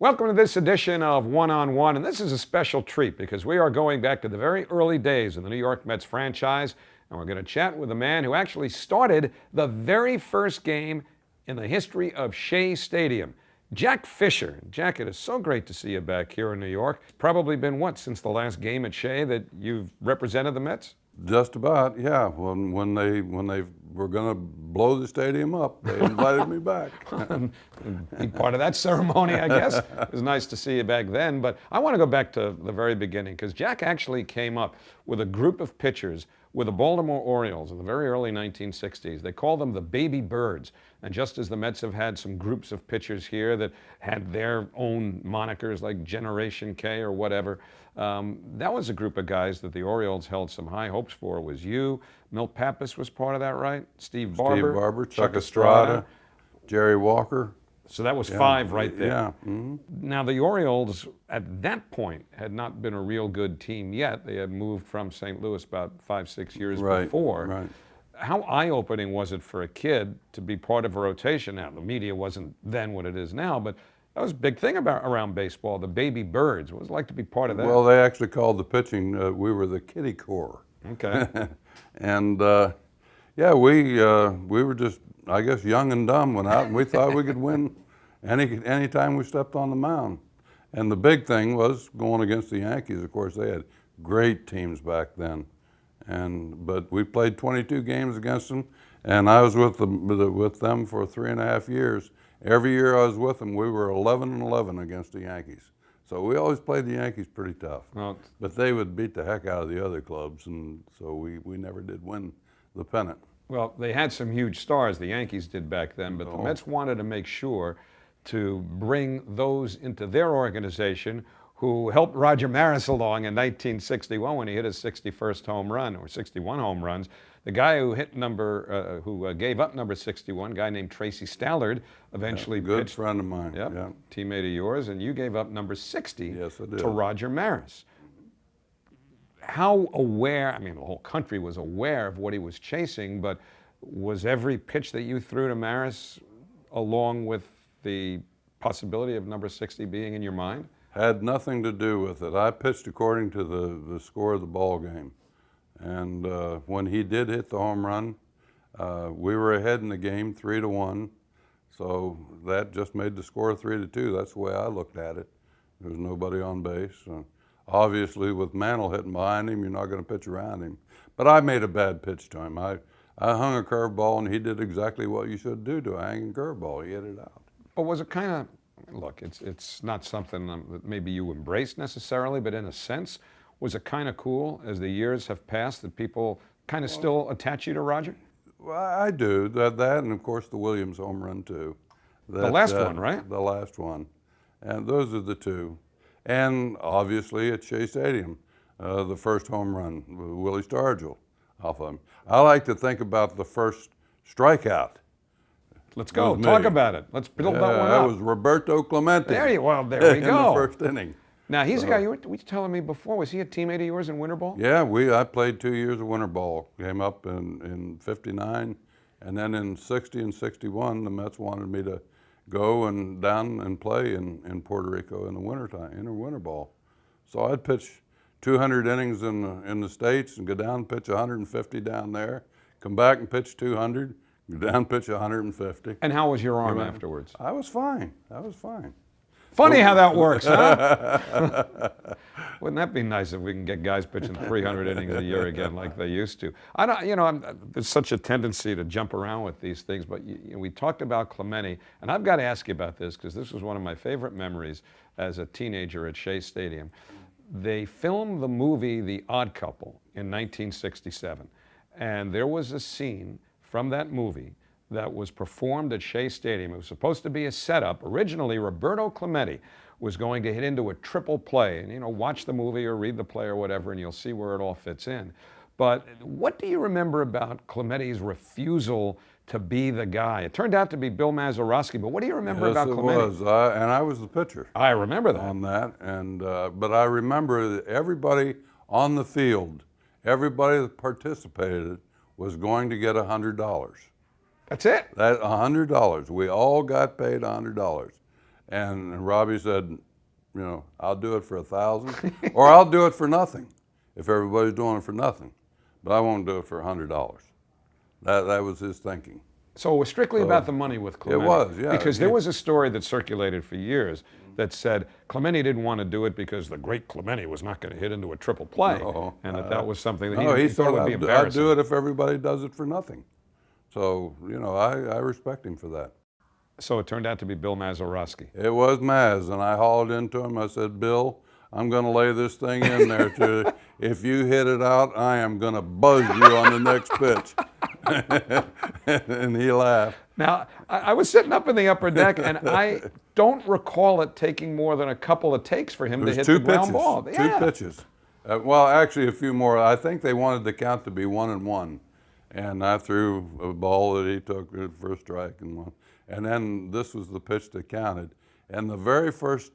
Welcome to this edition of One on One, and this is a special treat because we are going back to the very early days of the New York Mets franchise, and we're going to chat with a man who actually started the very first game in the history of Shea Stadium, Jack Fisher. Jack, it is so great to see you back here in New York. It's probably been, since the last game at Shea that you've represented the Mets? Just about, yeah. When they were going to blow the stadium up, they invited me back. Be part of that ceremony, I guess. It was nice to see you back then. But I want to go back to the very beginning because Jack actually came up with a group of pitchers with the Baltimore Orioles in the very early 1960s. They called them the Baby Birds. And just as the Mets have had some groups of pitchers here that had their own monikers like Generation K or whatever, that was a group of guys that the Orioles held some high hopes for. It was you, Milt Pappas was part of that, right? Steve Barber, Chuck Estrada, Jerry Walker. So that was five right there. Yeah. Mm-hmm. Now the Orioles at that point had not been a real good team yet. They had moved from St. Louis about 5-6 years before. Right. How eye-opening was it for a kid to be part of a rotation? Now the media wasn't then what it is now, but that was a big thing around baseball, the Baby Birds. What was it like to be part of that? Well, they actually called the pitching, we were the kiddie corps. Okay. And yeah, we were just, I guess, young and dumb went out, and we thought we could win any time we stepped on the mound. And the big thing was going against the Yankees. Of course, they had great teams back then. But we played 22 games against them, and I was with them for 3.5 years. Every year I was with them, we were 11-11 against the Yankees. So we always played the Yankees pretty tough. Well, but they would beat the heck out of the other clubs, and so we never did win the pennant. well, they had some huge stars, the Yankees did back then, but the Mets wanted to make sure to bring those into their organization who helped Roger Maris along in 1961 when he hit his 61st home run, or 61 home runs. The guy who gave up number 61, a guy named Tracy Stallard, eventually good pitched. friend of mine. Yep, Yeah. teammate of yours, and you gave up number 60 Yes, I did. to Roger Maris. How aware, I mean, the whole country was aware of what he was chasing, but was every pitch that you threw to Maris along with the possibility of number 60 being in your mind? Had nothing to do with it. I pitched according to the score of the ball game. And when he did hit the home run, we were ahead in the game 3-1. So that just made the score 3-2. That's the way I looked at it. There was nobody on base. Obviously, with Mantle hitting behind him, you're not going to pitch around him. But I made a bad pitch to him. I hung a curveball, and he did exactly what you should do to a hanging curveball. He hit it out. But was it kind of, look, it's not something that maybe you embraced necessarily, but in a sense, was it kind of cool as the years have passed that people kind of still attach you to Roger? Well, I do. That and, of course, the Williams home run, too. The last one, right? The last one. And those are the two. And obviously at Shea Stadium, the first home run, Willie Stargell off of him. I like to think about the first strikeout. Let's go. Talk about it. Let's build that one up. That was Roberto Clemente. There we go. In the first inning. Now, he's a guy you were telling me before. Was he a teammate of yours in winter ball? Yeah, I played 2 years of winter ball. Came up in 59, and then in 60 and 61, the Mets wanted me to go and down and play in Puerto Rico in the wintertime, in a winter ball. So I'd pitch 200 innings in the States and go down and pitch 150 down there, come back and pitch 200, go down and pitch 150. And how was your arm afterwards? I was fine. Funny how that works, huh? Wouldn't that be nice if we can get guys pitching 300 innings a year again like they used to? There's such a tendency to jump around with these things, but we talked about Clemente, and I've got to ask you about this because this was one of my favorite memories as a teenager at Shea Stadium. They filmed the movie The Odd Couple in 1967, and there was a scene from that movie that was performed at Shea Stadium. It was supposed to be a setup. Originally, Roberto Clemente was going to hit into a triple play. And, watch the movie or read the play or whatever, and you'll see where it all fits in. But what do you remember about Clemente's refusal to be the guy? It turned out to be Bill Mazeroski, but what do you remember about Clemente? Yes, it was, and I was the pitcher. I remember that. On that, but I remember that everybody on the field, everybody that participated was going to get $100. That's it? That $100. We all got paid $100. And Robbie said, I'll do it for $1,000, or I'll do it for nothing if everybody's doing it for nothing, but I won't do it for $100. That was his thinking. So it was strictly about the money with Clemente. It was, yeah. Because there was a story that circulated for years that said Clemente didn't want to do it because the great Clemente was not going to hit into a triple play, and that was something that he thought would be embarrassing. I'd do it if everybody does it for nothing. So, I respect him for that. So it turned out to be Bill Mazeroski. It was Maz, and I hauled into him. I said, Bill, I'm going to lay this thing in there to, if you hit it out, I am going to buzz you on the next pitch. And he laughed. Now, I was sitting up in the upper deck, and I don't recall it taking more than a couple of takes for him to hit the ground ball. Two pitches. Well, actually, a few more. I think they wanted the count to be 1-1. And I threw a ball that he took for a strike and one. And then this was the pitch that counted. And the very first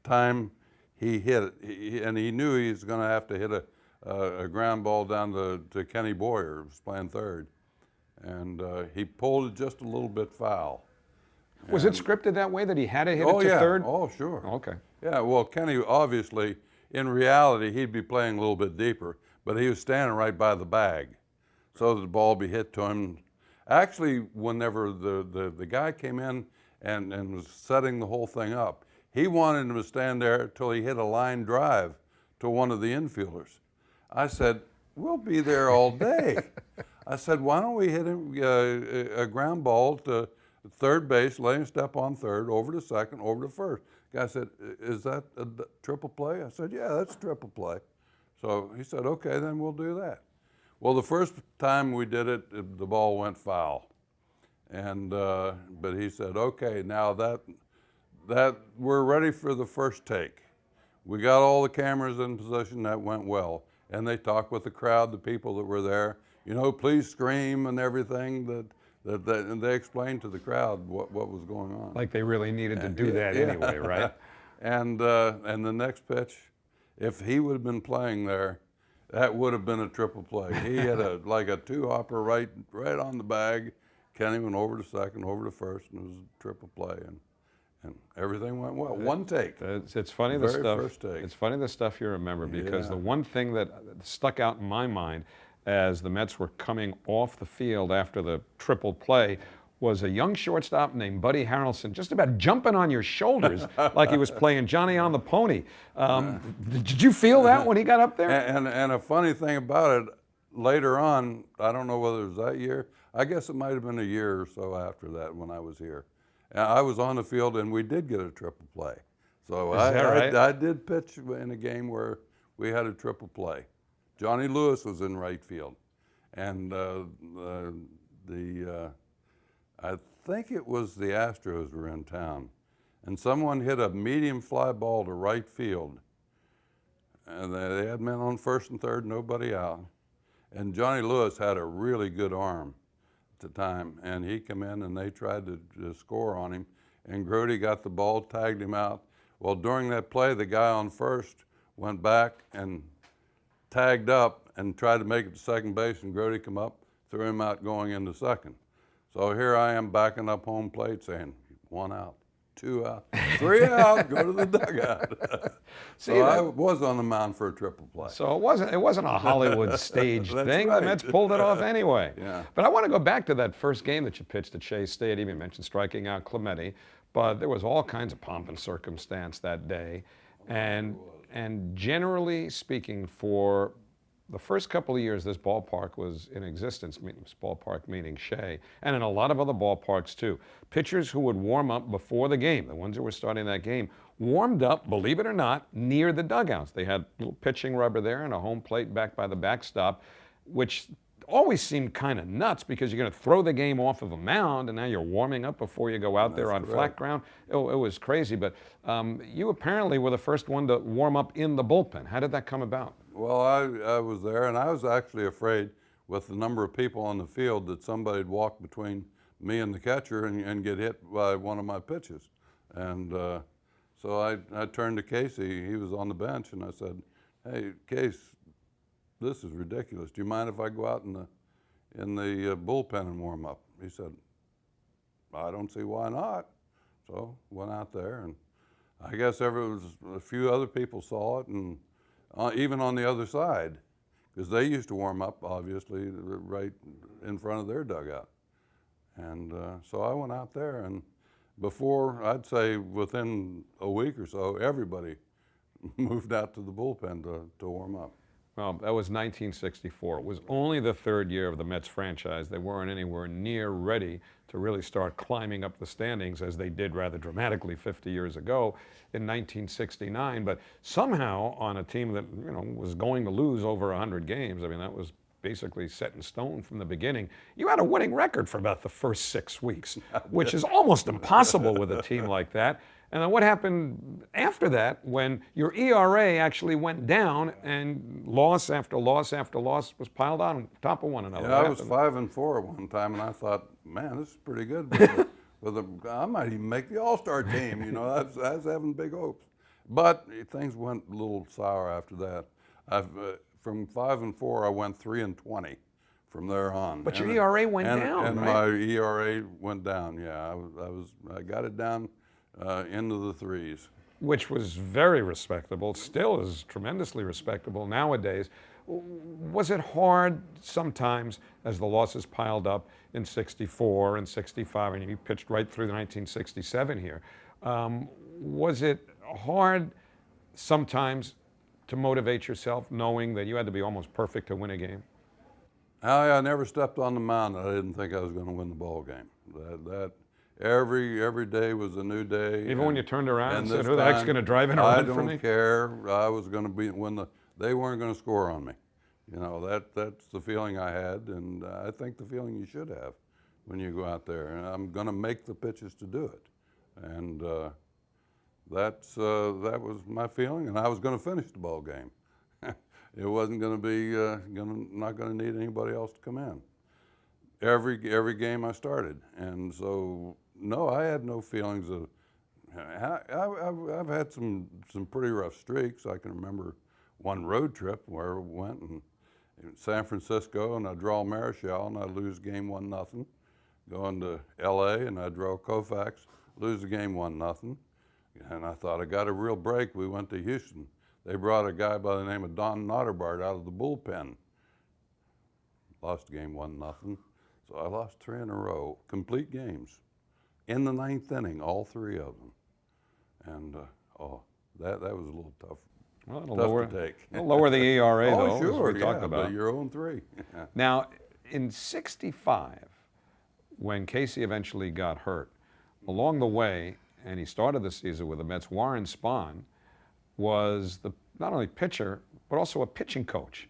time he hit it, and he knew he was going to have to hit a ground ball down to Kenny Boyer, who was playing third. And he pulled it just a little bit foul. Was it scripted that way, that he had to hit it to third? Oh, sure. Okay. Yeah, well, Kenny, obviously, in reality, he'd be playing a little bit deeper, but he was standing right by the bag, so the ball be hit to him. Actually, whenever the guy came in and was setting the whole thing up, he wanted him to stand there until he hit a line drive to one of the infielders. I said, we'll be there all day. I said, why don't we hit him a ground ball to third base, let him step on third, over to second, over to first. The guy said, is that a triple play? I said, yeah, that's a triple play. So he said, okay, then we'll do that. Well, the first time we did it, the ball went foul. And, but he said, okay, now that we're ready for the first take. We got all the cameras in position, that went well. And they talked with the crowd, the people that were there, please scream and everything, and they explained to the crowd what was going on. Like they really needed to do that anyway, right? And the next pitch, if he would have been playing there, that would have been a triple play. He had like a two-hopper right on the bag. Kenny went over to second, over to first, and it was a triple play, and everything went well. One take. It's funny the stuff. First take. It's funny the stuff you remember, because the one thing that stuck out in my mind as the Mets were coming off the field after the triple play was a young shortstop named Buddy Harrelson just about jumping on your shoulders like he was playing Johnny on the Pony. Did you feel that when he got up there? And a funny thing about it, later on, I don't know whether it was that year, I guess it might have been a year or so after that when I was here. And I was on the field and we did get a triple play. So I did pitch in a game where we had a triple play. Johnny Lewis was in right field. And I think it was the Astros were in town. And someone hit a medium fly ball to right field. And they had men on first and third, nobody out. And Johnny Lewis had a really good arm at the time. And he came in and they tried to score on him. And Grody got the ball, tagged him out. Well, during that play, the guy on first went back and tagged up and tried to make it to second base, and Grody come up, threw him out going into second. So here I am backing up home plate saying, 1 out, 2 out, 3 out, go to the dugout. So I was on the mound for a triple play. So it wasn't a Hollywood stage thing. Right. The Mets pulled it off anyway. Yeah. But I want to go back to that first game that you pitched at Shea Stadium. You mentioned striking out Clemente, but there was all kinds of pomp and circumstance that day. And generally speaking, for the first couple of years this ballpark was in existence, this ballpark meaning Shea, and in a lot of other ballparks too, pitchers who would warm up before the game, the ones who were starting that game, warmed up, believe it or not, near the dugouts. They had a little pitching rubber there and a home plate back by the backstop, which always seemed kind of nuts because you're going to throw the game off of a mound and now you're warming up before you go out there on flat ground. It was crazy, but you apparently were the first one to warm up in the bullpen. How did that come about? Well, I was there, and I was actually afraid with the number of people on the field that somebody'd walk between me and the catcher and get hit by one of my pitches. And so I turned to Casey. He was on the bench, and I said, hey, Case, this is ridiculous. Do you mind if I go out in the bullpen and warm up? He said, I don't see why not. So went out there, and I guess there was a few other people saw it, and even on the other side, because they used to warm up, obviously, right in front of their dugout. And so I went out there, and before, I'd say within a week or so, everybody moved out to the bullpen to warm up. Well, that was 1964. It was only the third year of the Mets franchise. They weren't anywhere near ready to really start climbing up the standings as they did rather dramatically 50 years ago in 1969. But somehow, on a team that was going to lose over 100 games, I mean, that was basically set in stone from the beginning. You had a winning record for about the first 6 weeks, which is almost impossible with a team like that. And then what happened after that when your ERA actually went down and loss after loss after loss was piled on top of one another? Yeah, I was 5-4 at one time, and I thought, man, this is pretty good. I might even make the All-Star team. I was having big hopes. But things went a little sour after that. From 5-4, I went 3-20 from there on. But your ERA went down, and right? my ERA went down. Yeah, I got it down into the threes. Which was very respectable, still is tremendously respectable nowadays. Was it hard sometimes as the losses piled up in 64 and 65, and you pitched right through the 1967 here? Was it hard sometimes to motivate yourself knowing that you had to be almost perfect to win a game? I never stepped on the mound. I didn't think I was going to win the ball game. Every day was a new day. Even when you turned around and said, "Who the heck's going to drive in a run for me?" I don't care. I was going to be they weren't going to score on me. That's the feeling I had, and I think the feeling you should have when you go out there. And I'm going to make the pitches to do it, and that was my feeling. And I was going to finish the ball game. It wasn't going to be not going to need anybody else to come in. Every game I started, and so no, I had no feelings of. I've had some pretty rough streaks. I can remember one road trip where I went in San Francisco and I draw Marichal and I lose game 1-0. Going to L.A. and I draw Koufax, lose the game 1-0. And I thought I got a real break. We went to Houston. They brought a guy by the name of Don Notterbart out of the bullpen. Lost the game 1-0. So I lost 3 in a row, complete games, in the 9th inning, all 3 of them. And that was a little tough. Well, tough to take. It'll lower the ERA though, sure, as we talked about. But you're 0-3. Now, in '65, when Casey eventually got hurt, along the way, and he started the season with the Mets, Warren Spahn was not only pitcher, but also a pitching coach.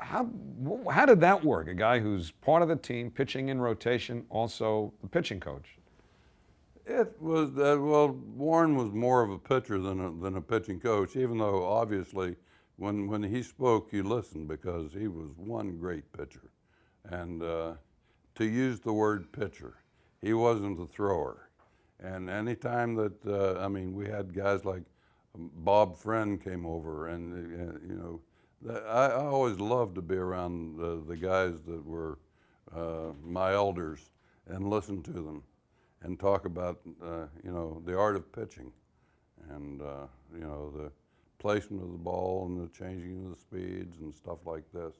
How did that work? A guy who's part of the team, pitching in rotation, also the pitching coach. It was Warren was more of a pitcher than a pitching coach. Even though obviously, when he spoke, you listened because he was one great pitcher, and to use the word pitcher, he wasn't a thrower. And any time that we had guys like Bob Friend came over, and I always loved to be around the guys that were my elders and listen to them and talk about the art of pitching and the placement of the ball and the changing of the speeds and stuff like this,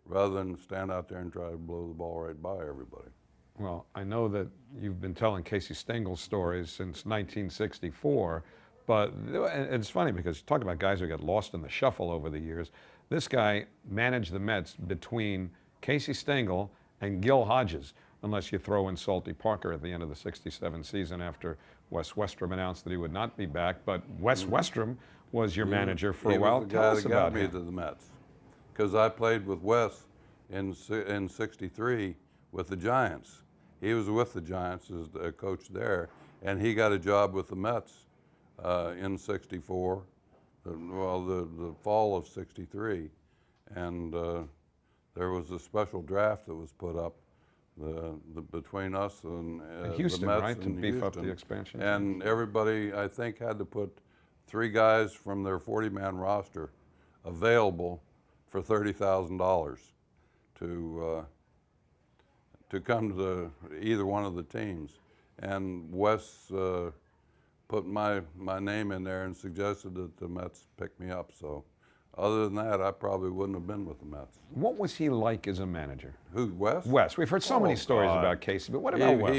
rather than stand out there and try to blow the ball right by everybody. Well, I know that you've been telling Casey Stengel stories since 1964, but it's funny because you talk about guys who got lost in the shuffle over the years. This guy managed the Mets between Casey Stengel and Gil Hodges, unless you throw in Salty Parker at the end of the '67 season after Wes Westrom announced that he would not be back. But Wes Westrom was your manager for a while. Tell us about him. He was the guy that got me to the Mets, because I played with Wes in '63 with the Giants. He was with the Giants as a coach there, and he got a job with the Mets in '64. The fall of '63, and there was a special draft that was put up between us and Houston, the Mets right, to and beef up Houston. the expansion. And everybody, I think, had to put 3 guys from their 40-man roster available for $30,000 to come to either one of the teams. and Wes put my name in there and suggested that the Mets pick me up. So other than that, I probably wouldn't have been with the Mets. What was he like as a manager? Who, Wes? Wes. We've heard so many stories God. about Casey, but what about Wes?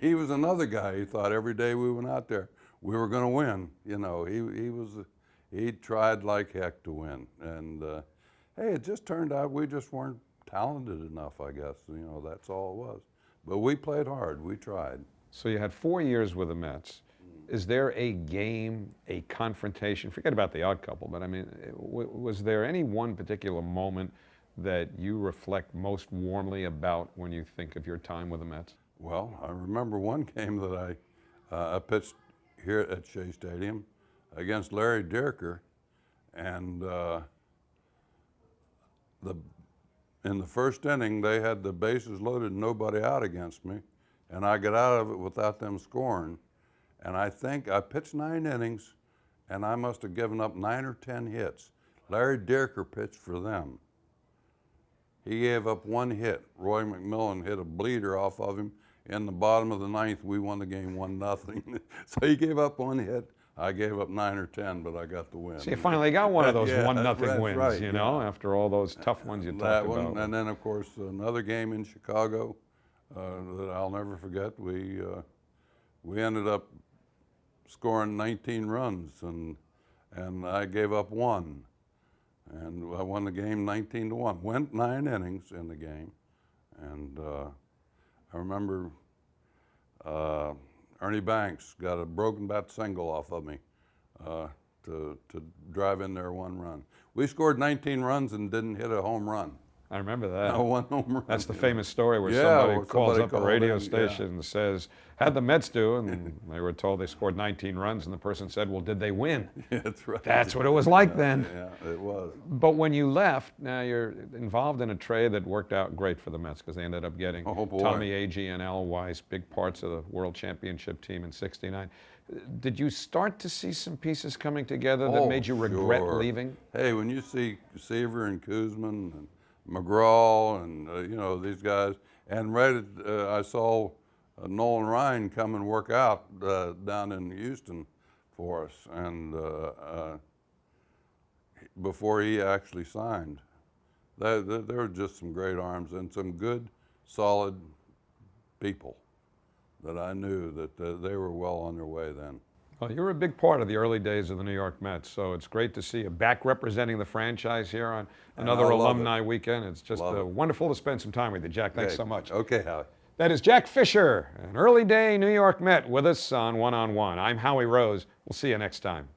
He was another guy. He thought every day we went out there we were going to win. You know, he tried like heck to win, and hey, it just turned out we just weren't talented enough. I guess, you know, that's all it was. But we played hard. We tried. So you had 4 years with the Mets. Is there a game, a confrontation? Forget about the odd couple, but I mean, was there any one particular moment that you reflect most warmly about when you think of your time with the Mets? Well, I remember one game that I pitched here at Shea Stadium against Larry Dierker, and in the first inning they had the bases loaded, nobody out against me, and I got out of it without them scoring. And I think I pitched 9 innings, and I must have given up 9 or 10 hits. Larry Dierker pitched for them. He gave up 1 hit. Roy McMillan hit a bleeder off of him. In the bottom of the 9th, we won the game 1-0. So he gave up 1 hit. I gave up 9 or 10, but I got the win. So you finally got one of those Yeah, 1-0 wins, right, you know, after all those tough ones you That talked one, about. and then of course another game in Chicago that I'll never forget. We ended up scoring 19 runs, and I gave up 1, and I won the game 19-1. Went 9 innings in the game, and I remember Ernie Banks got a broken bat single off of me to drive in there 1 run. We scored 19 runs and didn't hit a home run. I remember that. Not 1 home run. That's the famous story where Yeah, somebody where calls somebody up a called radio in, station and says, how'd the Mets do? And they were told they scored 19 runs, and the person said, well, did they win? Yeah, that's right. That's what it was like then. Yeah, it was. But when you left, now you're involved in a trade that worked out great for the Mets because they ended up getting Oh, boy. Tommy Agee and Al Weiss, big parts of the World Championship team in '69. Did you start to see some pieces coming together that made you regret sure. leaving? Hey, when you see Seaver and Kuzman and McGraw and you know, these guys, and I saw Nolan Ryan come and work out down in Houston for us, and before he actually signed, there were just some great arms and some good, solid people that I knew that they were well on their way then. Well, you were a big part of the early days of the New York Mets, so it's great to see you back representing the franchise here on another I love alumni weekend. It's just wonderful to spend some time with you, Jack. Thanks so much. Okay, Howie. That is Jack Fisher, an early day New York Met, with us on One on One. I'm Howie Rose. We'll see you next time.